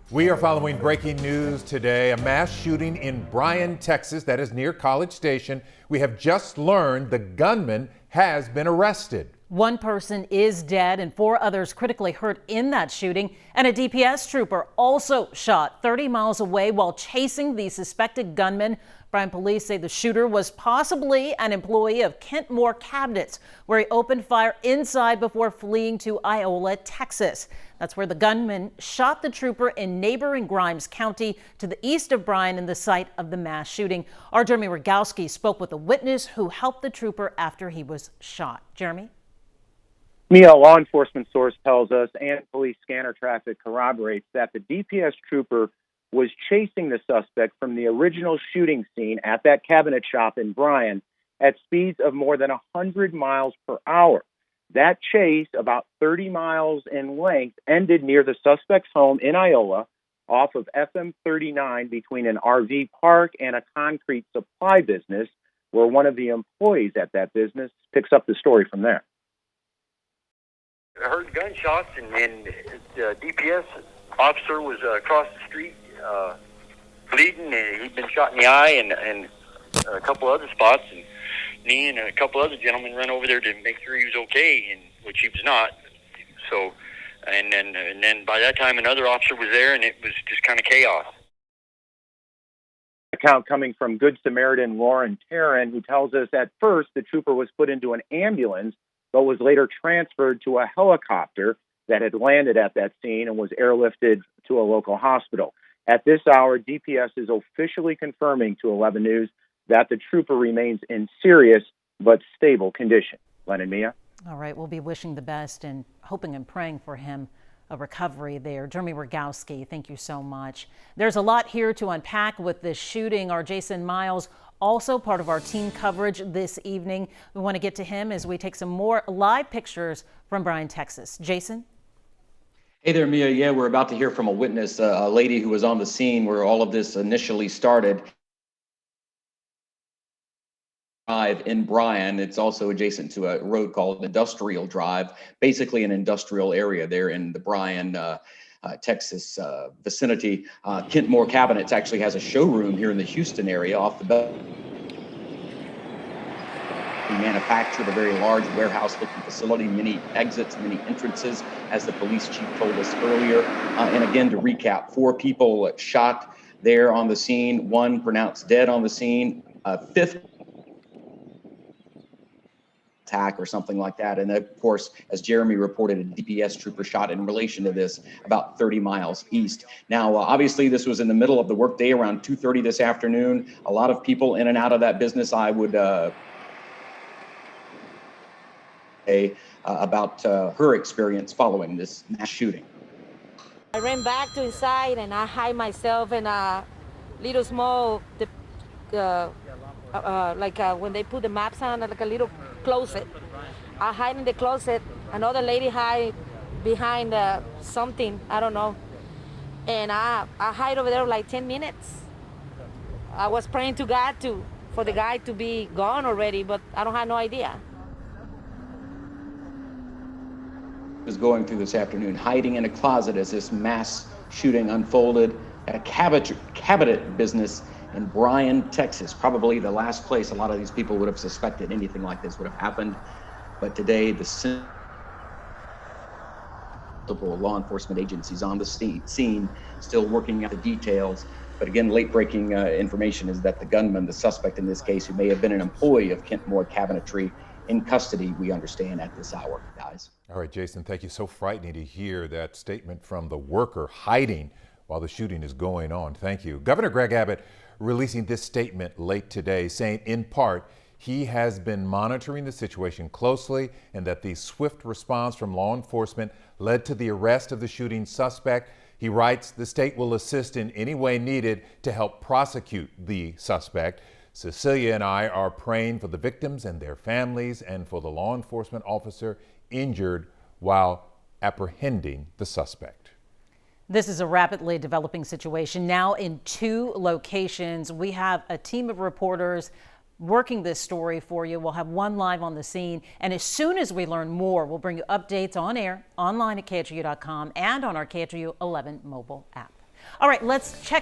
We are following breaking news today. A mass shooting in Bryan, Texas, that is near College Station. We have just learned the gunman has been arrested. One person is dead and 4 others critically hurt in that shooting. And a DPS trooper also shot 30 miles away while chasing the suspected gunman. Bryan police say the shooter was possibly an employee of Kentmore Cabinets, where he opened fire inside before fleeing to Iola, Texas. That's where the gunman shot the trooper in neighboring Grimes County to the east of Bryan and the site of the mass shooting. Our Jeremy Rogowski spoke with a witness who helped the trooper after he was shot. Jeremy? Mia, a law enforcement source tells us, and police scanner traffic corroborates, that the DPS trooper was chasing the suspect from the original shooting scene at that cabinet shop in Bryan at speeds of more than 100 miles per hour. That chase, about 30 miles in length, ended near the suspect's home in Iola off of FM 39 between an RV park and a concrete supply business, where one of the employees at that business picks up the story from there. I heard gunshots, and the DPS officer was across the street bleeding. He'd been shot in the eye and a couple other spots, and me and a couple other gentlemen ran over there to make sure he was okay, and which he was not. So, and then by that time another officer was there, and it was just kind of chaos. Account coming from Good Samaritan Lauren Tarrin, who tells us at first the trooper was put into an ambulance, but was later transferred to a helicopter that had landed at that scene and was airlifted to a local hospital. At this hour, DPS is officially confirming to 11 News that the trooper remains in serious but stable condition. Len and Mia? All right, we'll be wishing the best and hoping and praying for him a recovery there. Jeremy Rogowski, thank you so much. There's a lot here to unpack with this shooting. Our Jason Miles, also part of our team coverage this evening. We want to get to him as we take some more live pictures from Bryan, Texas. Jason? Hey there, Mia. Yeah, we're about to hear from a witness, a lady who was on the scene where all of this initially started. Drive in Bryan. It's also adjacent to a road called Industrial Drive, basically an industrial area there in the Bryan, Texas vicinity. Kentmore Cabinets actually has a showroom here in the Houston area off the belt. We manufactured a very large warehouse-looking facility, many exits, many entrances, as the police chief told us earlier. And again, to recap, 4 people shot there on the scene, 1 pronounced dead on the scene, 5th attack or something like that. And of course, as Jeremy reported, a DPS trooper shot in relation to this about 30 miles east. Now, obviously, this was in the middle of the workday around 2:30 this afternoon. A lot of people in and out of that business. I would about her experience following this mass shooting. I ran back to inside and I hide myself in a little small, when they put the maps on, like a little closet. I hide in the closet. Another lady hide behind something, I don't know. And I hide over there like 10 minutes. I was praying to God for the guy to be gone already, but I don't have no idea. Was going through this afternoon, hiding in a closet as this mass shooting unfolded at a cabinet business in Bryan, Texas. Probably the last place a lot of these people would have suspected anything like this would have happened. But today, the multiple law enforcement agencies on the scene still working out the details. But again, late-breaking information is that the gunman, the suspect in this case, who may have been an employee of Kentmore Cabinetry, in custody, we understand, at this hour, guys. All right, Jason, thank you. So frightening to hear that statement from the worker hiding while the shooting is going on. Thank you. Governor Greg Abbott releasing this statement late today, saying in part, he has been monitoring the situation closely and that the swift response from law enforcement led to the arrest of the shooting suspect. He writes, the state will assist in any way needed to help prosecute the suspect. Cecilia and I are praying for the victims and their families and for the law enforcement officer injured while apprehending the suspect. This is a rapidly developing situation now in 2 locations. We have a team of reporters working this story for you. We'll have 1 live on the scene. And as soon as we learn more, we'll bring you updates on air, online at KHOU.com, and on our KHOU 11 mobile app. All right, let's check.